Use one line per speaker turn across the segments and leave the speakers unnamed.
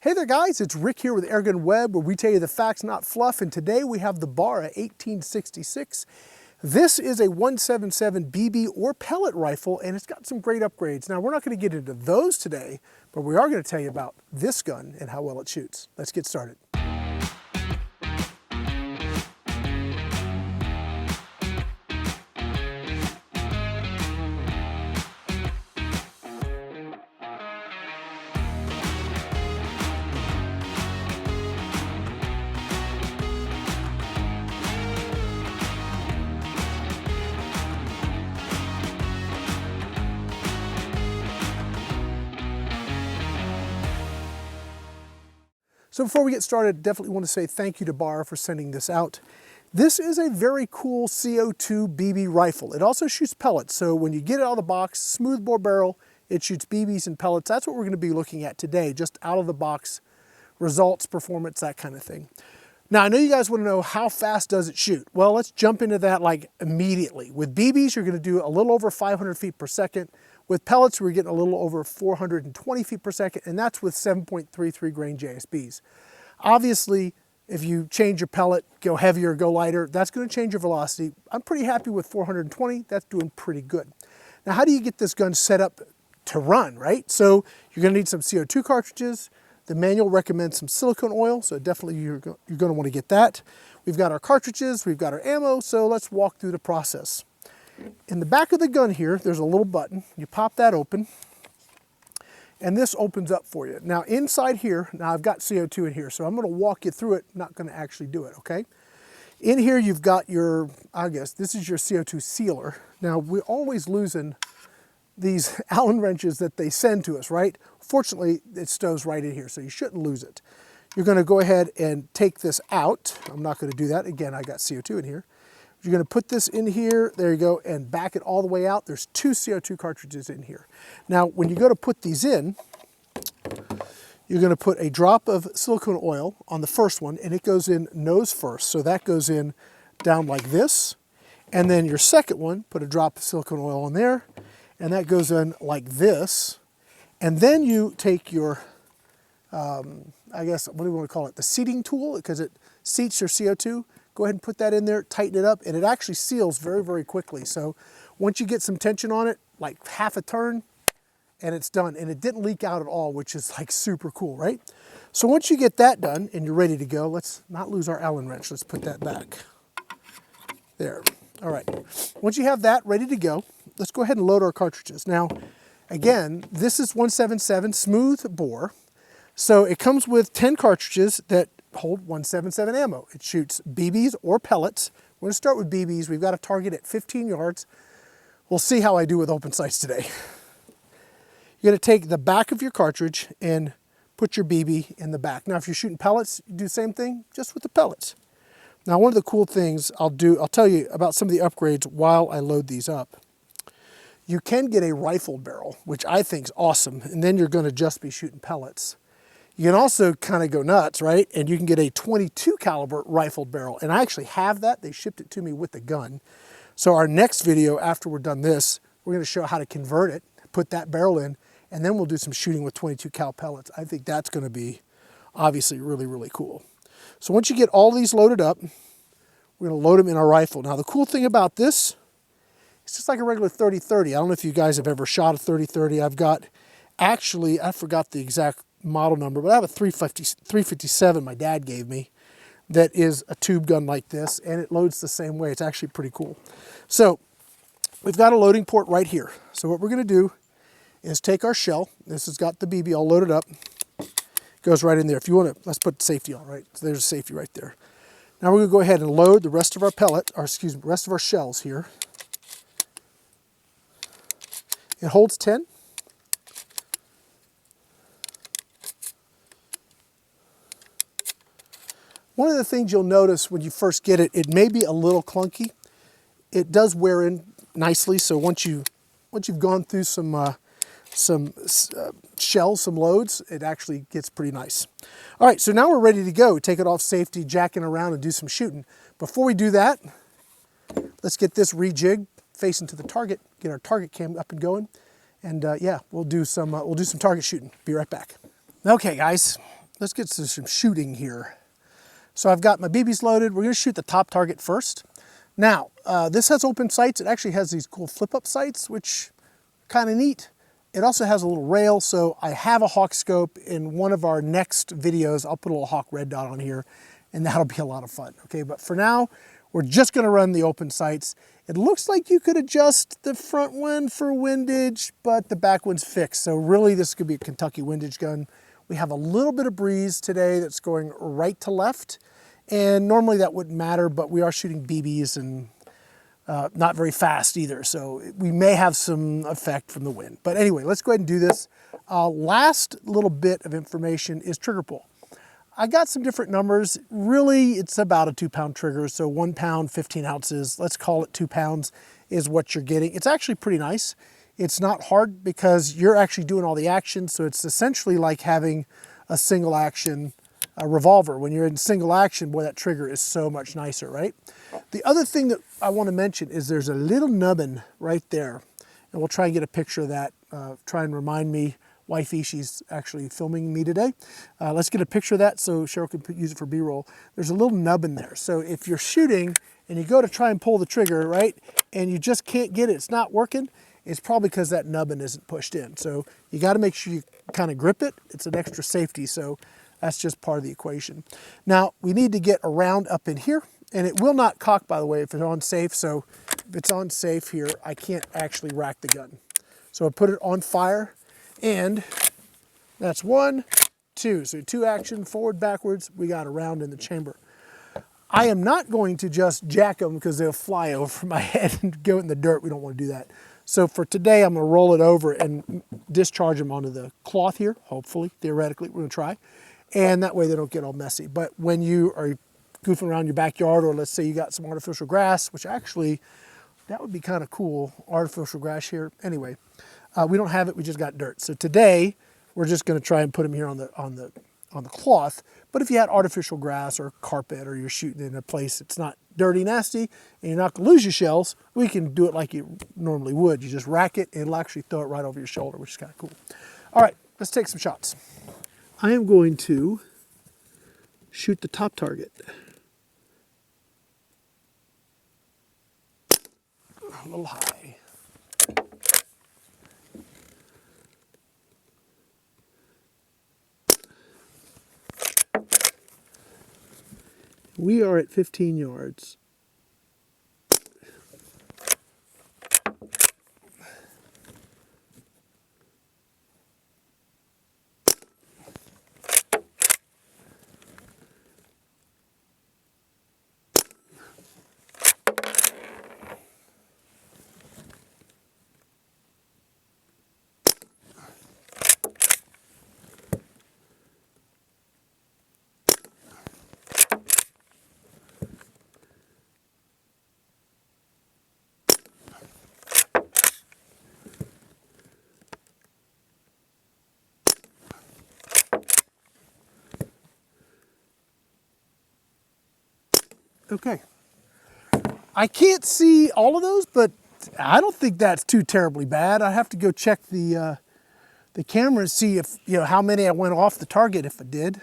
Hey there guys, it's Rick here with AirgunWeb, where we tell you the facts, not fluff, and today we have the Barra 1866. This is a 177 BB or pellet rifle, and it's got some great upgrades. Now, we're not going to get into those today, but we are going to tell you about this gun and how well it shoots. Let's get started. So before we get started, definitely want to say thank you to Barra for sending this out. This is a very cool CO2 BB rifle. It also shoots pellets, so when you get it out of the box, smoothbore barrel, it shoots BBs and pellets. That's what we're going to be looking at today, just out of the box results, performance, that kind of thing. Now, I know you guys want to know how fast does it shoot. Well, let's jump into that like immediately. With BBs, you're going to do a little over 500 feet per second. With pellets, we're getting a little over 420 feet per second, and that's with 7.33 grain JSBs. Obviously, if you change your pellet, go heavier, go lighter, that's going to change your velocity. I'm pretty happy with 420. That's doing pretty good. Now, how do you get this gun set up to run, right? So you're going to need some CO2 cartridges. The manual recommends some silicone oil, so definitely you're going to want to get that. We've got our cartridges, we've got our ammo, so let's walk through the process. In the back of the gun here, there's a little button. You pop that open, and this opens up for you. Now inside here, now I've got CO2 in here, so I'm going to walk you through it, not going to actually do it, okay? In here you've got your, I guess, this is your CO2 sealer. Now we're always losing these Allen wrenches that they send to us, right? Fortunately, it stows right in here, so you shouldn't lose it. You're going to go ahead and take this out. I'm not going to do that. Again, I got CO2 in here. You're going to put this in here, there you go, and back it all the way out. There's 2 CO2 cartridges in here. Now, when you go to put these in, you're going to put a drop of silicone oil on the first one, and it goes in nose first. So that goes in down like this. And then your second one, put a drop of silicone oil on there, and that goes in like this. And then you take your, I guess, what do you want to call it? The seating tool, because it seats your CO2. Go ahead and put that in there, tighten it up, and it actually seals very, very quickly. So once you get some tension on it, like half a turn, and it's done. And it didn't leak out at all, which is like super cool, right? So once you get that done and you're ready to go, let's not lose our Allen wrench. Let's put that back. There. All right. Once you have that ready to go, let's go ahead and load our cartridges. Now, again, this is 177 smooth bore. So it comes with 10 cartridges that hold 177 ammo. It shoots BBs or pellets. We're going to start with BBs. We've got a target at 15 yards. We'll see how I do with open sights today. You're going to take the back of your cartridge and put your BB in the back. Now, if you're shooting pellets, you do the same thing, just with the pellets. Now, one of the cool things I'll tell you about some of the upgrades while I load these up. You can get a rifled barrel, which I think is awesome, and then you're going to just be shooting pellets. You can also kind of go nuts, right? And you can get a 22 caliber rifled barrel. And I actually have that. They shipped it to me with the gun. So our next video, after we're done this, we're going to show how to convert it, put that barrel in, and then we'll do some shooting with 22 cal pellets. I think that's going to be obviously really, really cool. So once you get all these loaded up, we're going to load them in our rifle. Now the cool thing about this, it's just like a regular 30-30. I don't know if you guys have ever shot a 30-30. I've got, actually, I forgot the exact model number, but I have a 357 my dad gave me that is a tube gun like this, and it loads the same way. It's actually pretty cool. So we've got a loading port right here. So what we're going to do is take our shell. This has got the BB all loaded up. Goes right in there. If you want to, let's put safety on, right? So there's safety right there. Now we're going to go ahead and load the rest of our rest of our shells here. It holds 10. One of the things you'll notice when you first get it, it may be a little clunky. It does wear in nicely, so once you've gone through some shells, some loads, it actually gets pretty nice. All right, so now we're ready to go. Take it off safety, jack it around, and do some shooting. Before we do that, let's get this rejigged, facing to the target, get our target cam up and going, and yeah, we'll do some target shooting. Be right back. Okay, guys. let's get to some shooting here. So I've got my BBs loaded. We're gonna shoot the top target first. Now, this has open sights. It actually has these cool flip-up sights, which kind of neat. It also has a little rail, so I have a hawk scope. In one of our next videos, I'll put a little hawk red dot on here, and that'll be a lot of fun, okay? But for now, we're just gonna run the open sights. It looks like you could adjust the front one for windage, but the back one's fixed. So really, this could be a Kentucky windage gun. We have a little bit of breeze today that's going right to left, and normally that wouldn't matter, but we are shooting BBs and not very fast either, so we may have some effect from the wind. But anyway, let's go ahead and do this. Last little bit of information is trigger pull. I got some different numbers. Really, it's about a 2-pound trigger, so 1 pound, 15 ounces. Let's call it 2 pounds is what you're getting. It's actually pretty nice. It's not hard because you're actually doing all the action, so it's essentially like having a single action revolver. When you're in single action, boy, that trigger is so much nicer, right? The other thing that I want to mention is there's a little nubbin right there, and we'll try and get a picture of that. Try and remind me, wifey, she's actually filming me today. Let's get a picture of that so Cheryl can use it for B-roll. There's a little nubbin there, so if you're shooting and you go to try and pull the trigger, right, and you just can't get it, it's not working, it's probably because that nubbin isn't pushed in. So you got to make sure you kind of grip it. It's an extra safety, so that's just part of the equation. Now, we need to get around up in here, and it will not cock, by the way, if it's on safe. So if it's on safe here, I can't actually rack the gun. So I put it on fire, and that's 1, 2. So 2 action, forward, backwards, we got a round in the chamber. I am not going to just jack them because they'll fly over my head and go in the dirt. We don't want to do that. So for today, I'm gonna roll it over and discharge them onto the cloth here, hopefully, theoretically, we're gonna try. And that way they don't get all messy. But when you are goofing around your backyard, or let's say you got some artificial grass, which actually, that would be kind of cool, artificial grass here. Anyway, we don't have it, we just got dirt. So today, we're just gonna try and put them here on the cloth. But if you had artificial grass or carpet, or you're shooting in a place that's not dirty, nasty, and you're not gonna lose your shells, we can do it like you normally would. You just rack it, and it'll actually throw it right over your shoulder, which is kind of cool. All right, let's take some shots. I am going to shoot the top target. A little high. We are at 15 yards. Okay. I can't see all of those, but I don't think that's too terribly bad. I have to go check the camera and see if, you know, how many I went off the target if I did.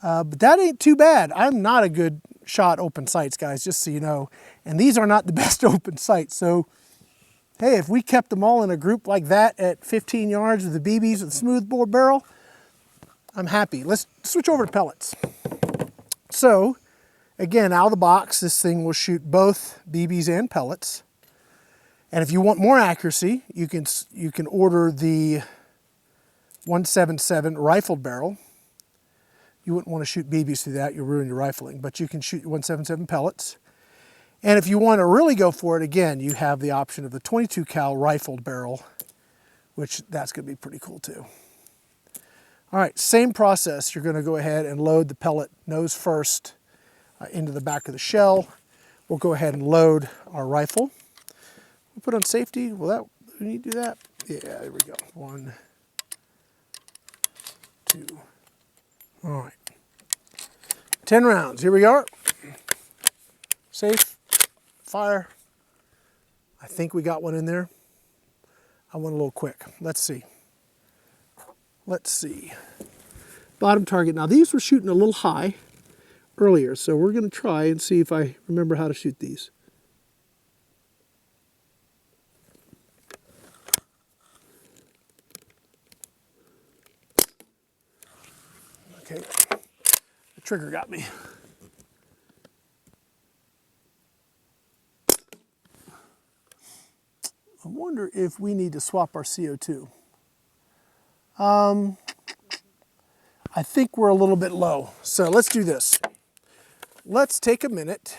But that ain't too bad. I'm not a good shot open sights, guys, just so you know. And these are not the best open sights. So, hey, if we kept them all in a group like that at 15 yards with the BBs with the smoothbore barrel, I'm happy. Let's switch over to pellets. So, again, out of the box, this thing will shoot both BBs and pellets. And if you want more accuracy, you can order the 177 rifled barrel. You wouldn't want to shoot BBs through that, you'll ruin your rifling, but you can shoot 177 pellets. And if you want to really go for it, again, you have the option of the 22 cal rifled barrel, which that's going to be pretty cool too. All right, same process. You're going to go ahead and load the pellet nose first into the back of the shell. We'll go ahead and load our rifle. We'll put on safety. Will that, we need to do that? Yeah, there we go. 1, 2. All right. 10 rounds. Here we are. Safe. Fire. I think we got one in there. I went a little quick. Let's see. Let's see. bottom target. Now these were shooting a little high earlier, so we're going to try and see if I remember how to shoot these. Okay, the trigger got me. I wonder if we need to swap our CO2. I think we're a little bit low, so let's do this. Let's take a minute.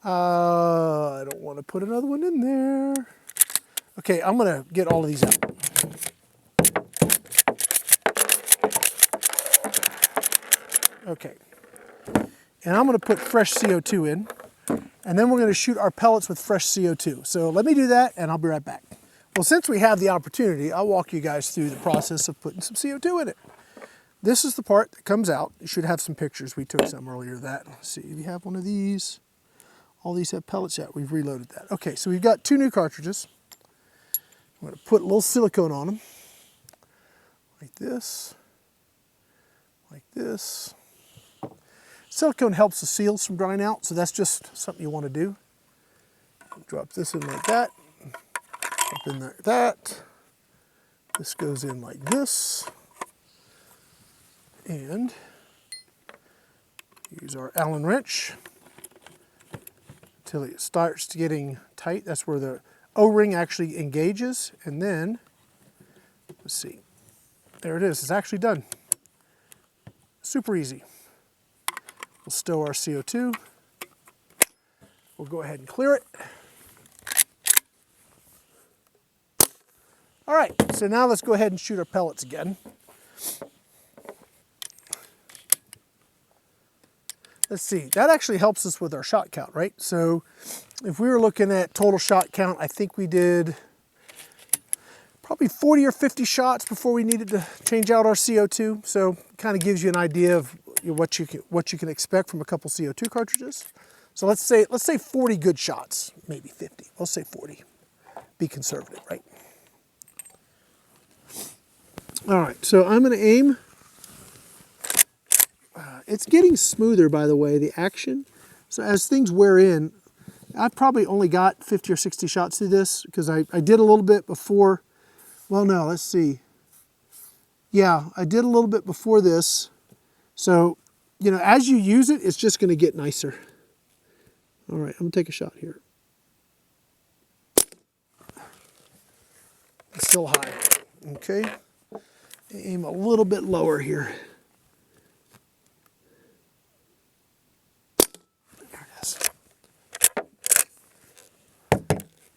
I don't want to put another one in there. Okay, I'm going to get all of these out. Okay, and I'm going to put fresh CO2 in, and then we're going to shoot our pellets with fresh CO2. So let me do that, and I'll be right back. Well, since we have the opportunity, I'll walk you guys through the process of putting some CO2 in it. This is the part that comes out. You should have some pictures. We took some earlier of that. Let's see, if you have one of these. All these have pellets yet. We've reloaded that. Okay, so we've got 2 new cartridges. I'm going to put a little silicone on them, like this, like this. Silicone helps the seals from drying out, so that's just something you want to do. Drop this in like that, drop in like that. This goes in like this, and use our Allen wrench until it starts getting tight. That's where the O-ring actually engages, and then, let's see, there it is, it's actually done. Super easy. We'll stow our CO2. We'll go ahead and clear it. All right, so now let's go ahead and shoot our pellets again. Let's see, that actually helps us with our shot count, right? So if we were looking at total shot count, I think we did probably 40 or 50 shots before we needed to change out our CO2. So kind of gives you an idea of what you can expect from a couple CO2 cartridges. So let's say 40 good shots, maybe 50. Let's say 40. Be conservative, right? All right, so I'm going to aim. It's getting smoother, by the way, the action. So as things wear in, I've probably only got 50 or 60 shots through this because I did a little bit before. Well, no, let's see. Yeah, I did a little bit before this. So, you know, as you use it, it's just going to get nicer. All right, I'm going to take a shot here. It's still high. Okay. Aim a little bit lower here. There it is.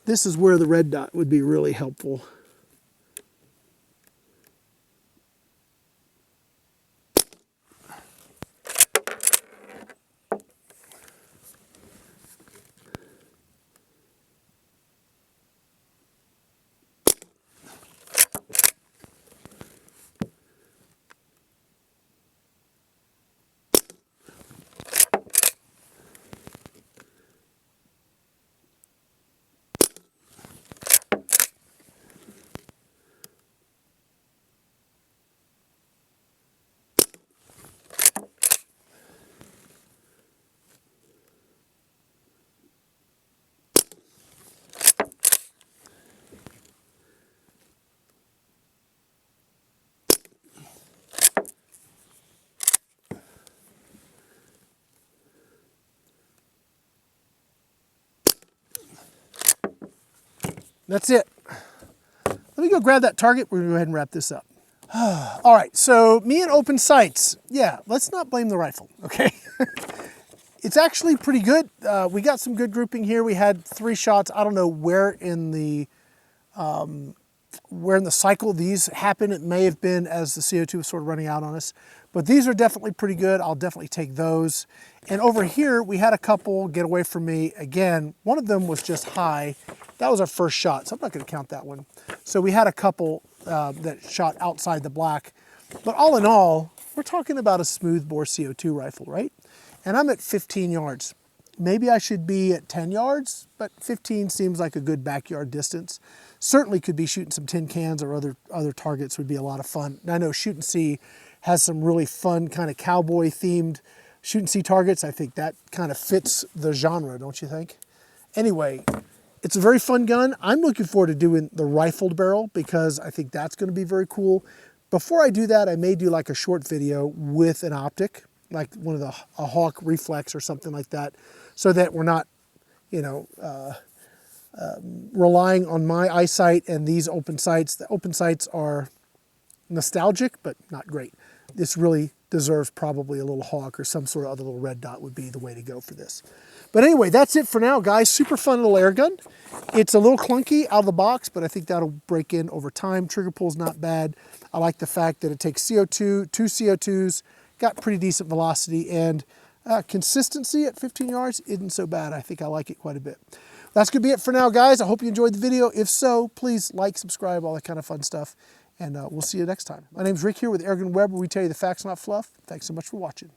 This is where the red dot would be really helpful. That's it. Let me go grab that target. We're going to go ahead and wrap this up. All right, so me and open sights. Yeah, let's not blame the rifle, okay? It's actually pretty good. We got some good grouping here. We had 3 shots. I don't know where in the cycle these happen. It may have been as the CO2 was sort of running out on us. But these are definitely pretty good. I'll definitely take those. And over here, we had a couple get away from me. Again, one of them was just high. That was our first shot, so I'm not going to count that one. So we had a couple that shot outside the black. But all in all, we're talking about a smoothbore CO2 rifle, right? And I'm at 15 yards. Maybe I should be at 10 yards, but 15 seems like a good backyard distance. Certainly could be shooting some tin cans or other targets would be a lot of fun. And I know shoot and see has some really fun kind of cowboy themed shoot and see targets. I think that kind of fits the genre, don't you think? Anyway, it's a very fun gun. I'm looking forward to doing the rifled barrel because I think that's going to be very cool. Before I do that, I may do like a short video with an optic, like one of a Hawk reflex or something like that, so that we're not, you know, relying on my eyesight and these open sights. The open sights are nostalgic, but not great. This really deserves probably a little Hawk or some sort of other little red dot would be the way to go for this. But anyway, that's it for now, guys. Super fun little air gun. It's a little clunky out of the box, but I think that'll break in over time. Trigger pull's not bad. I like the fact that it takes CO2, 2 CO2s, got pretty decent velocity, and consistency at 15 yards isn't so bad. I think I like it quite a bit. That's going to be it for now, guys. I hope you enjoyed the video. If so, please like, subscribe, all that kind of fun stuff. And we'll see you next time. My name's Rick here with AirgunWeb, where we tell you the facts, not fluff. Thanks so much for watching.